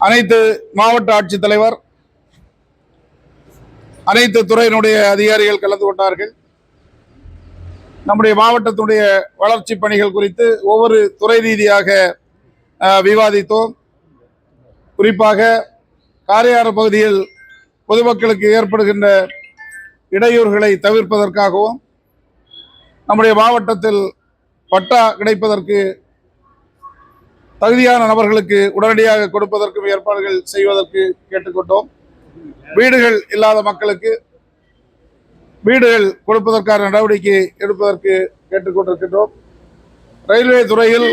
அனைத்து மாவட்ட ஆட்சித்தலைவர், அனைத்து துறையினுடைய அதிகாரிகள் கலந்து கொண்டார்கள். நம்முடைய மாவட்டத்துடைய வளர்ச்சி பணிகள் குறித்து ஒவ்வொரு துறை ரீதியாக விவாதித்தோம். குறிப்பாக காரையாறு பகுதியில் பொதுமக்களுக்கு ஏற்படுகின்ற இடையூறுகளை தவிர்ப்பதற்காகவும் நம்முடைய மாவட்டத்தில் பட்டா கிடைப்பதற்கு தகுதியான நபர்களுக்கு உடனடியாக கொடுப்பதற்கும் ஏற்பாடுகள் செய்வதற்கு கேட்டுக்கொண்டோம். வீடுகள் இல்லாத மக்களுக்கு வீடுகள் கொடுப்பதற்கான நடவடிக்கை எடுப்பதற்கு கேட்டுக்கொண்டிருக்கின்றோம். ரயில்வே துறையில்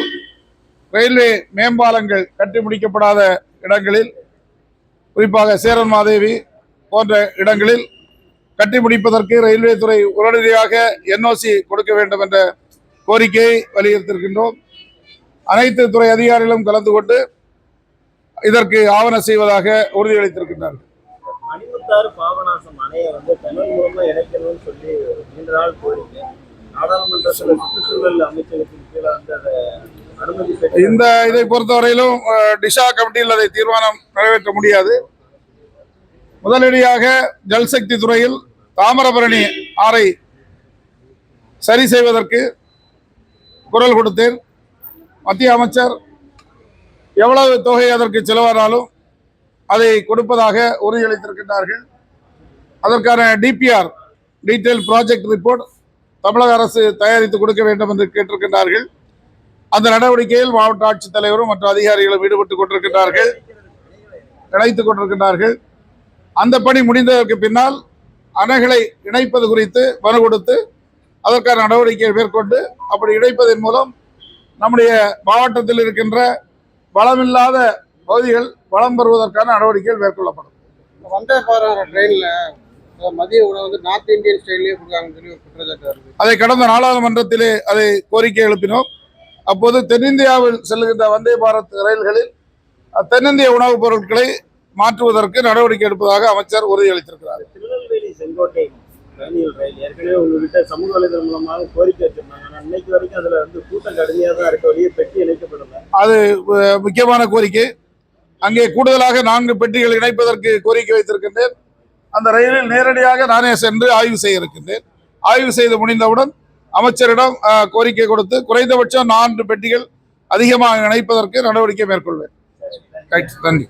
ரயில்வே மேம்பாலங்கள் கட்டி முடிக்கப்படாத இடங்களில், குறிப்பாக சேரன்மாதேவி போன்ற இடங்களில் கட்டி முடிப்பதற்கு ரயில்வே துறை உடனடியாக NOC கொடுக்க வேண்டும் என்ற கோரிக்கையை வலியுறுத்தியிருக்கின்றோம். அனைத்து துறை அதிகாரிகளும் கலந்து கொண்டு இதற்கு ஆவண செய்வதாக உறுதியளித்திருக்கின்றார்கள். மணிமுத்தாறு பாபநாசம் அணையை டனல் மூலமா இணைக்கணும்னு சொல்லி நீண்ட நாள் கோரிக்கை நாடாளுமன்றத்தில் சுற்றுச்சூழல் அமைச்சகத்தின் கீழே அனுமதி இந்த இதை பொறுத்தவரையிலும் டிஷா கமிட்டியில் அதை தீர்மானம் நிறைவேற்ற முடியாது. முதலடியாக ஜல்சக்தி துறையில் தாமிரபரணி ஆறை சரி செய்வதற்கு குரல் கொடுத்தேன். மத்திய அமைச்சர் எவ்வளவு தொகை அதற்கு செலவானாலும் அதை கொடுப்பதாக உறுதியளித்திருக்கின்றார்கள். அதற்கான DPR டீட்டெயில் ப்ராஜெக்ட் ரிப்போர்ட் தமிழக அரசு தயாரித்து கொடுக்க வேண்டும் என்று கேட்டிருக்கின்றார்கள். அந்த நடவடிக்கையில் மாவட்ட ஆட்சித்தலைவரும் மற்ற அதிகாரிகளும் ஈடுபட்டுக் கொண்டிருக்கின்றார்கள், இணைத்துக் கொண்டிருக்கின்றார்கள். அந்த பணி முடிந்ததற்கு பின்னால் அணைகளை இணைப்பது குறித்து மனு கொடுத்து அதற்கான நடவடிக்கையை மேற்கொண்டு அப்படி இணைப்பதன் மூலம் நம்முடைய மாவட்டத்தில் இருக்கின்ற வளமில்லாத பகுதிகள் வளம் பெறுவதற்கான நடவடிக்கைகள் மேற்கொள்ளப்படும். வந்தே பாரத் ட்ரெயின்ல மதிய உணவு நார்த் இந்தியன் ஸ்டைலே கொடுக்காங்கன்னு சொல்லி குற்றச்சாட்டு வருது. அதை கடந்த நாடாளுமன்றத்திலே அதை கோரிக்கை எழுப்பினோம். அப்போது தென்னிந்தியாவில் செல்லுகின்ற வந்தே பாரத் ரயில்களில் தென்னிந்திய உணவுப் பொருட்களை மாற்றுவதற்கு நடவடிக்கை எடுப்பதாக அமைச்சர் உறுதியளித்திருக்கிறார். திருநெல்வேலி செங்கோட்டை ரயில் ஏற்கனவே உங்ககிட்ட சமூக வலைதளம் மூலமாக கோரிக்கை வச்சிருந்தாங்க. ஆனால் இன்னைக்கு வரைக்கும் அதுல கூட்டம் கடுமையாக தான் இருக்க வழியே பெட்டி இணைக்கப்படல. அது முக்கியமான கோரிக்கை. அங்கே கூடுதலாக 4 பெட்டிகள் இணைப்பதற்கு கோரிக்கை வைத்திருக்கின்றேன். அந்த ரயிலில் நேரடியாக நானே சென்று ஆய்வு செய்ய இருக்கின்றேன். ஆய்வு செய்து முடிந்தவுடன் அமைச்சரிடம் கோரிக்கை கொடுத்து குறைந்தபட்சம் 4 பெட்டிகள் அதிகமாக இணைப்பதற்கு நடவடிக்கை மேற்கொள்வேன். நன்றி.